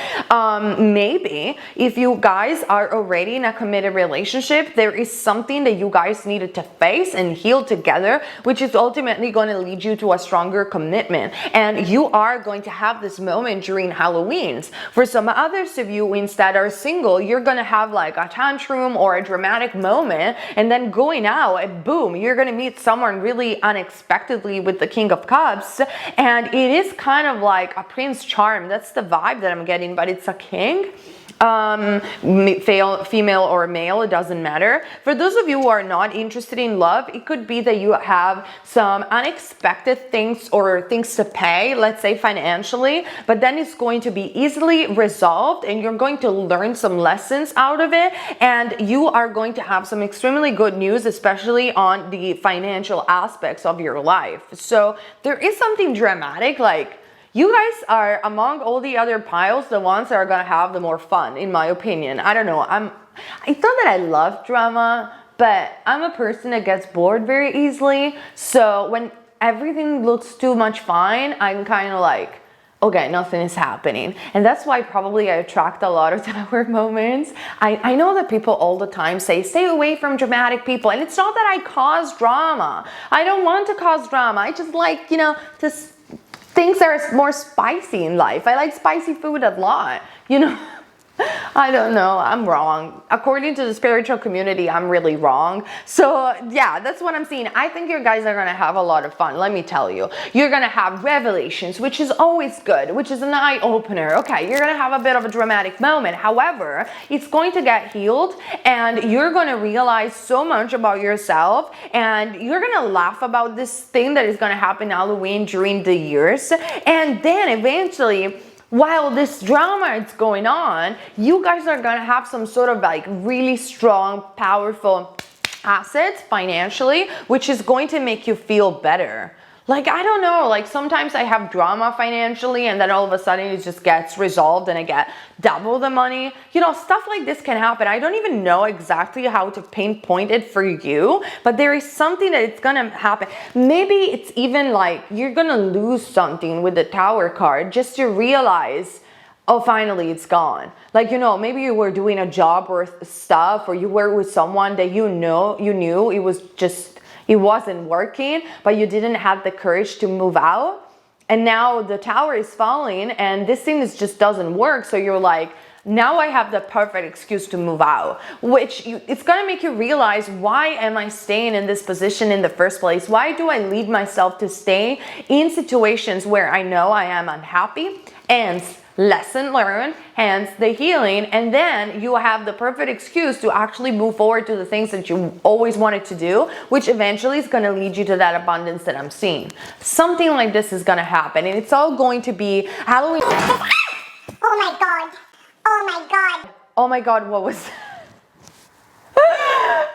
maybe if you guys are already in a committed relationship, there is something that you guys needed to face and heal together, which is ultimately going to lead you to a stronger commitment. And you are going to have this moment during Halloween's. For some others of you instead are single, you're going to have like a tantrum or a dramatic moment, and then going out and boom, you're going to meet someone really unexpectedly with the King of Cups. And it is kind of like a Prince Charm. That's the vibe that I'm getting, but it's a king. Female or male, it doesn't matter. For those of you who are not interested in love, it could be that you have some unexpected things or things to pay, let's say financially, but then it's going to be easily resolved and you're going to learn some lessons out of it, and you are going to have some extremely good news, especially on the financial aspects of your life. So there is something dramatic, like you guys are, among all the other piles, the ones that are gonna have the more fun, in my opinion. I don't know, it's not that I love drama, but I'm a person that gets bored very easily. So when everything looks too much fun, I'm kind of like, okay, nothing is happening. And that's why probably I attract a lot of Tower moments. I know that people all the time say, stay away from dramatic people. And it's not that I cause drama. I don't want to cause drama. I just like, you know, just things that are more spicy in life. I like spicy food a lot, you know. I don't know, I'm wrong. According to the spiritual community, I'm really wrong. So yeah, that's what I'm seeing. I think you guys are gonna have a lot of fun, let me tell you. You're gonna have revelations, which is always good, which is an eye opener. Okay, you're gonna have a bit of a dramatic moment. However, it's going to get healed and you're gonna realize so much about yourself, and you're gonna laugh about this thing that is gonna happen Halloween during the years. And then eventually, while this drama is going on, you guys are gonna have some sort of like really strong, powerful assets financially, which is going to make you feel better. Like, I don't know, like sometimes I have drama financially and then all of a sudden it just gets resolved and I get double the money. You know, stuff like this can happen. I don't even know exactly how to pinpoint it for you, but there is something that it's gonna happen. Maybe it's even like you're gonna lose something with the Tower card just to realize, oh, finally it's gone. Like, you know, maybe you were doing a job or stuff, or you were with someone that you knew it was just, it wasn't working, but you didn't have the courage to move out. And now the Tower is falling and this thing just doesn't work. So you're like, now I have the perfect excuse to move out, it's gonna make you realize, why am I staying in this position in the first place? Why do I lead myself to stay in situations where I know I am unhappy? And lesson learned, hence the healing, and then you have the perfect excuse to actually move forward to the things that you always wanted to do, which eventually is going to lead you to that abundance that I'm seeing. Something like this is going to happen, and it's all going to be Halloween. Oh my god. Oh my god. Oh my god, what was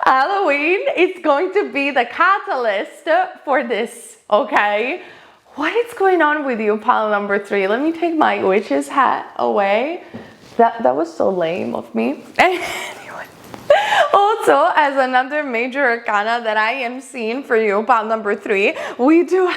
Halloween is going to be the catalyst for this, okay? What is going on with you, pile number 3? Let me take my witch's hat away. That was so lame of me. Anyway, also, as another major arcana that I am seeing for you, pile number 3, we do...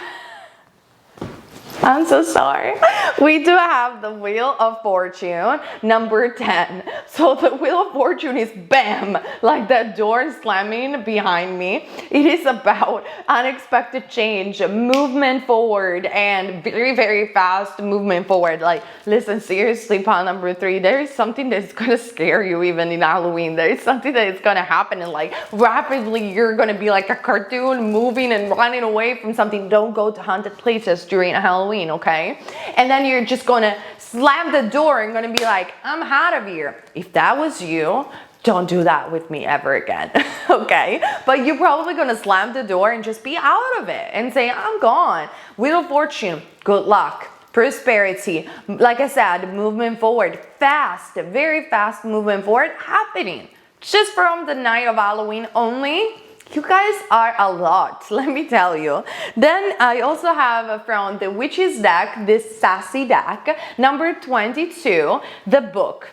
I'm so sorry. We do have the Wheel of Fortune, number 10. So the Wheel of Fortune is bam, like that door slamming behind me. It is about unexpected change, movement forward, and very, very fast movement forward. Like, listen, seriously, pile number 3, there is something that's going to scare you even in Halloween. There is something that is going to happen, and like rapidly you're going to be like a cartoon moving and running away from something. Don't go to haunted places during Halloween. Okay, and then you're just gonna slam the door and gonna be like, I'm out of here. If that was you, don't do that with me ever again. Okay, but you're probably gonna slam the door and just be out of it and say, I'm gone. Wheel of Fortune, good luck, prosperity, like I said, movement forward, fast, very fast movement forward happening just from the night of Halloween only. You guys are a lot, let me tell you. Then I also have from the Witch's deck, this sassy deck, number 22, the book.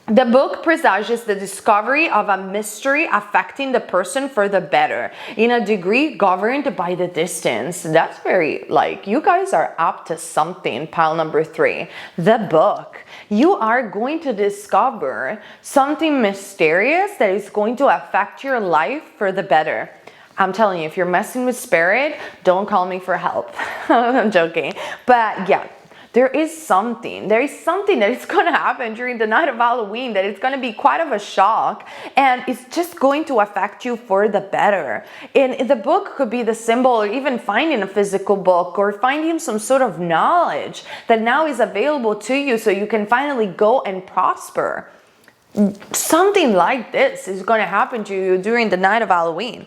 The book presages the discovery of a mystery affecting the person for the better, in a degree governed by the distance. That's very, like, you guys are up to something, pile number 3. The book. You are going to discover something mysterious that is going to affect your life for the better. I'm telling you, if you're messing with spirit, don't call me for help. I'm joking. But yeah. There is something that is going to happen during the night of Halloween that it's going to be quite of a shock, and it's just going to affect you for the better. And the book could be the symbol, or even finding a physical book, or finding some sort of knowledge that now is available to you so you can finally go and prosper. Something like this is going to happen to you during the night of Halloween.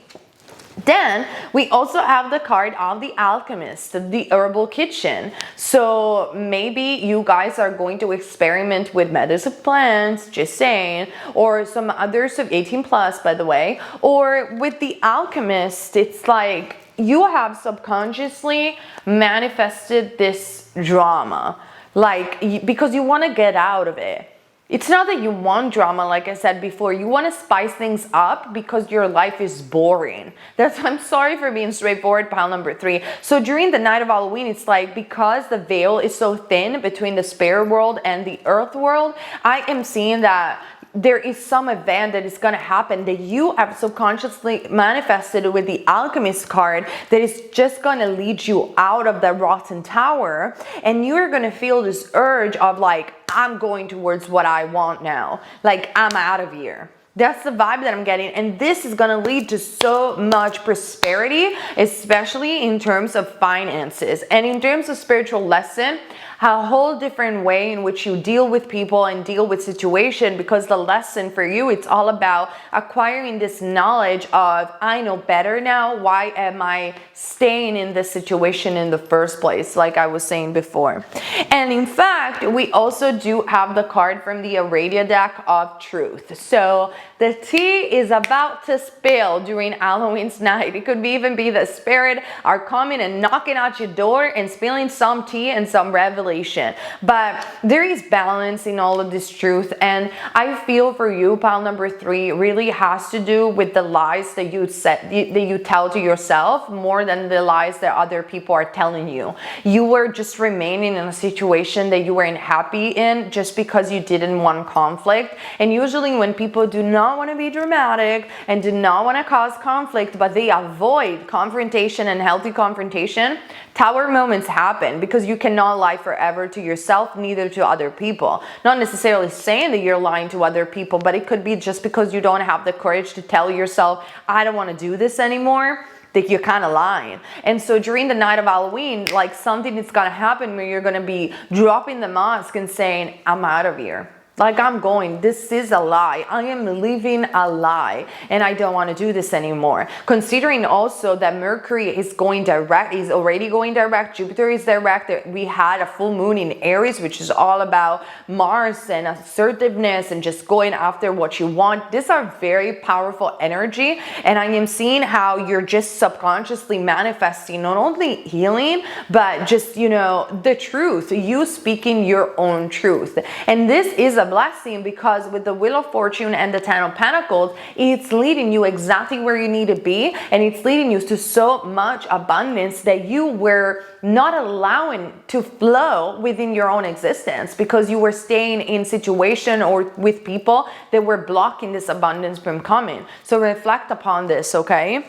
Then we also have the card of the alchemist, the herbal kitchen. So maybe you guys are going to experiment with medicine plants, just saying, or some others of 18 plus, by the way. Or with the alchemist, it's like you have subconsciously manifested this drama, like because you want to get out of it. It's not that you want drama, like I said before. You want to spice things up because your life is boring. I'm sorry for being straightforward, pile number 3. So during the night of Halloween, it's like, because the veil is so thin between the spirit world and the earth world, I am seeing that there is some event that is going to happen that you have subconsciously manifested with the alchemist card that is just going to lead you out of the rotten tower, and you're going to feel this urge of like, I'm going towards what I want now, like I'm out of here. That's the vibe that I'm getting, and this is going to lead to so much prosperity, especially in terms of finances and in terms of spiritual lesson. A whole different way in which you deal with people and deal with situation, because the lesson for you, it's all about acquiring this knowledge of, I know better now. Why am I staying in this situation in the first place, like I was saying before? And in fact, we also do have the card from the Aradia deck of truth. So the tea is about to spill during Halloween's night. It could even be the spirit are coming and knocking at your door and spilling some tea and some revelation. But there is balance in all of this truth, and I feel for you, pile number 3, really has to do with the lies that you tell to yourself more than the lies that other people are telling you. You were just remaining in a situation that you weren't happy in just because you didn't want conflict. And usually when people do not want to be dramatic and do not want to cause conflict, but they avoid confrontation and healthy confrontation, tower moments happen because you cannot lie forever to yourself, neither to other people. Not necessarily saying that you're lying to other people, but it could be just because you don't have the courage to tell yourself, I don't want to do this anymore, that you're kind of lying. And so during the night of Halloween, like something is going to happen where you're going to be dropping the mask and saying, I'm out of here. Like, I'm going, this is a lie. I am living a lie and I don't want to do this anymore. Considering also that Mercury is going direct, is already going direct, Jupiter is direct. We had a full moon in Aries, which is all about Mars and assertiveness and just going after what you want. These are very powerful energy, and I am seeing how you're just subconsciously manifesting not only healing, but just, you know, the truth, you speaking your own truth. And this is a blessing because with the Wheel of Fortune and the 10 of Pentacles, it's leading you exactly where you need to be, and it's leading you to so much abundance that you were not allowing to flow within your own existence because you were staying in situation or with people that were blocking this abundance from coming. So reflect upon this, okay?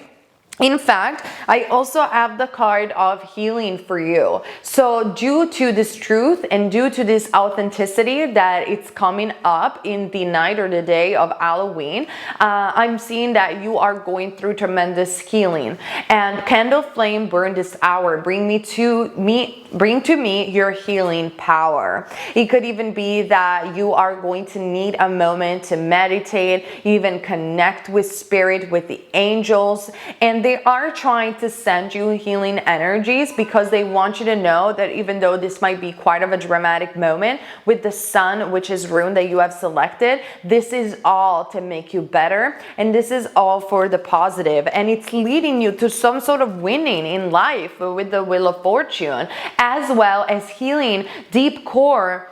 In fact, I also have the card of healing for you. So due to this truth and due to this authenticity that it's coming up in the night or the day of Halloween, I'm seeing that you are going through tremendous healing. And candle flame burn this hour. Bring to me your healing power. It could even be that you are going to need a moment to meditate, even connect with spirit, with the angels, and they are trying to send you healing energies because they want you to know that even though this might be quite of a dramatic moment with the sun, which is rune that you have selected, this is all to make you better, and this is all for the positive, and it's leading you to some sort of winning in life with the Wheel of Fortune, as well as healing deep core,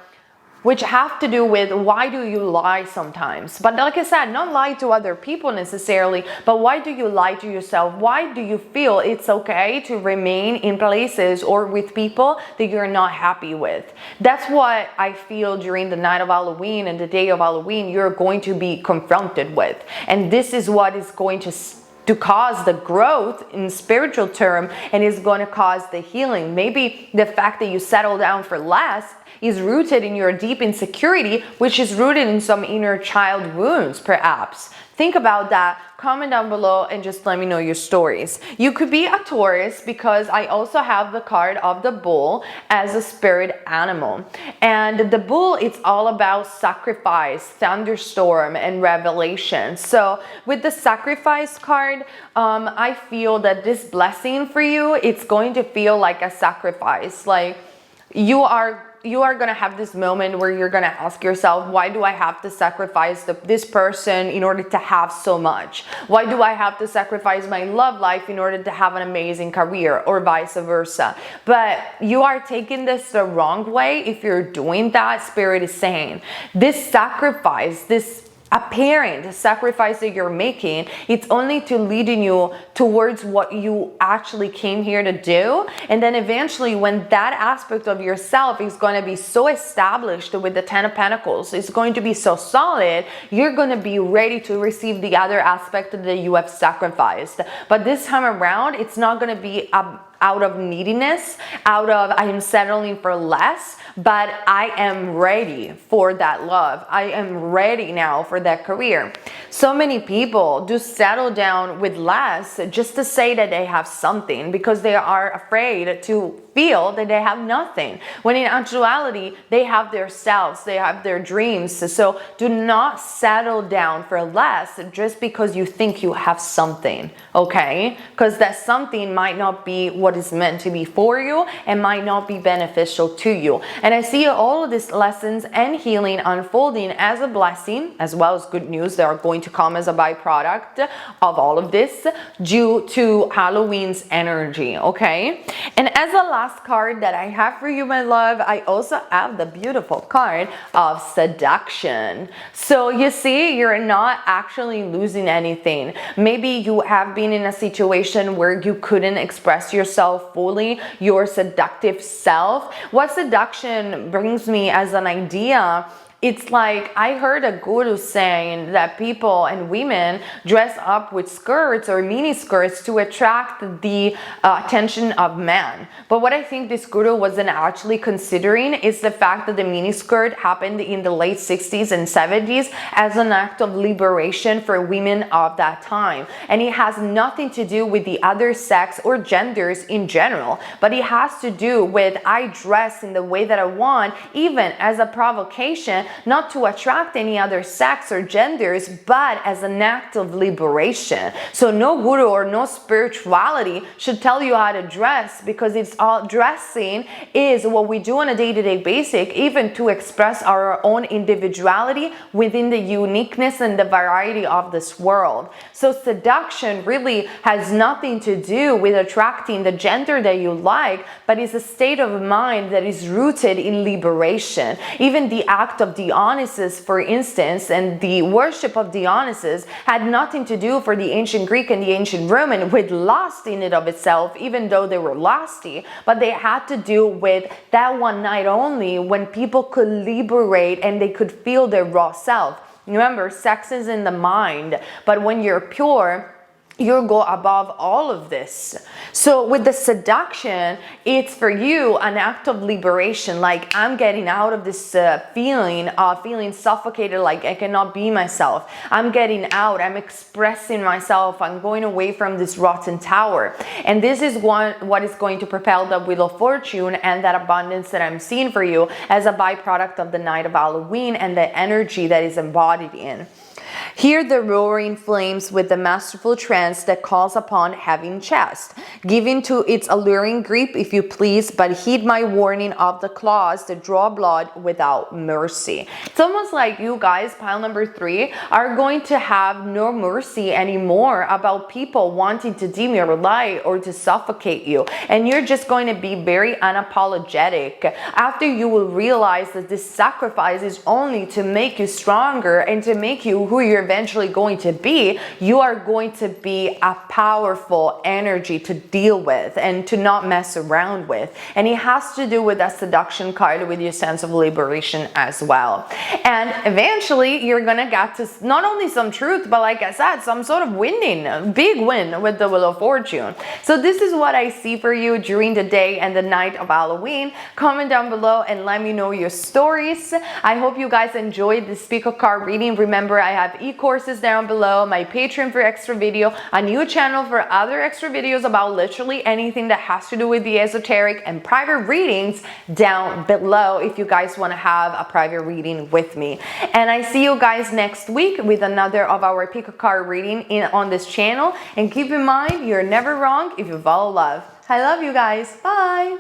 which have to do with why do you lie sometimes. But like I said, not lie to other people necessarily, but why do you lie to yourself? Why do you feel it's okay to remain in places or with people that you're not happy with? That's what I feel during the night of Halloween and the day of Halloween you're going to be confronted with. And this is what is going to cause the growth in spiritual term, and is going to cause the healing. Maybe the fact that you settle down for less is rooted in your deep insecurity, which is rooted in some inner child wounds, perhaps. Think about that. Comment down below and just let me know your stories. You could be a Taurus because I also have the card of the bull as a spirit animal. And the bull, it's all about sacrifice, thunderstorm, and revelation. So with the sacrifice card, I feel that this blessing for you, it's going to feel like a sacrifice. Like you are going to have this moment where you're going to ask yourself, why do I have to sacrifice this person in order to have so much? Why do I have to sacrifice my love life in order to have an amazing career, or vice versa? But you are taking this the wrong way if you're doing that. Spirit is saying this sacrifice, this apparent sacrifice that you're making, it's only to leading you towards what you actually came here to do. And then eventually when that aspect of yourself is going to be so established with the 10 of Pentacles, it's going to be so solid, you're going to be ready to receive the other aspect that you have sacrificed. But this time around, it's not going to be out of neediness, out of I am settling for less, but I am ready for that love. I am ready now for that career. So many people do settle down with less just to say that they have something because they are afraid to feel that they have nothing, when in actuality, they have their selves, they have their dreams. So do not settle down for less just because you think you have something, okay? Because that something might not be what is meant to be for you and might not be beneficial to you. And I see all of these lessons and healing unfolding as a blessing, as well as good news that are going to come as a byproduct of all of this due to Halloween's energy, okay? And as a last card that I have for you, my love, I also have the beautiful card of seduction. So you see, you're not actually losing anything. Maybe you have been in a situation where you couldn't express yourself fully, your seductive self. What seduction brings me as an idea, it's like I heard a guru saying that people and women dress up with skirts or mini skirts to attract the attention of men. But what I think this guru wasn't actually considering is the fact that the mini skirt happened in the late 60s and 70s as an act of liberation for women of that time. And it has nothing to do with the other sex or genders in general, but it has to do with I dress in the way that I want, even as a provocation, not to attract any other sex or genders, but as an act of liberation. So no guru or no spirituality should tell you how to dress, because it's all dressing is what we do on a day-to-day basis, even to express our own individuality within the uniqueness and the variety of this world. So seduction really has nothing to do with attracting the gender that you like, but is a state of mind that is rooted in liberation. Even the act of Dionysus, for instance, and the worship of Dionysus had nothing to do for the ancient Greek and the ancient Roman with lust in and of itself, even though they were lusty, but they had to do with that one night only when people could liberate and they could feel their raw self. Remember, sex is in the mind, but when you're pure, you go above all of this. So with the seduction, it's for you an act of liberation, like I'm getting out of this feeling of feeling suffocated, like I cannot be myself. I'm getting out, I'm expressing myself, I'm going away from this rotten tower. And this is what is going to propel the Wheel of Fortune and that abundance that I'm seeing for you as a byproduct of the night of Halloween and the energy that is embodied in. Hear the roaring flames with the masterful trance that calls upon having chest. Give in to its alluring grip if you please, but heed my warning of the claws that draw blood without mercy. It's almost like you guys, pile number 3, are going to have no mercy anymore about people wanting to dim your light or to suffocate you. And you're just going to be very unapologetic after you will realize that this sacrifice is only to make you stronger and to make you who you're eventually going to be. You are going to be a powerful energy to deal with and to not mess around with. And it has to do with that seduction card, with your sense of liberation as well. And eventually you're gonna get to not only some truth, but like I said, some sort of winning, a big win with the Wheel of Fortune. So this is what I see for you during the day and the night of Halloween. Comment down below and let me know your stories. I hope you guys enjoyed this Pico card reading. Remember, I have e-courses down below, my Patreon for extra video, a new channel for other extra videos about literally anything that has to do with the esoteric, and private readings down below if you guys want to have a private reading with me. And I see you guys next week with another of our Pico card reading on this channel. And keep in mind, you're never wrong if you follow love. I love you guys. Bye.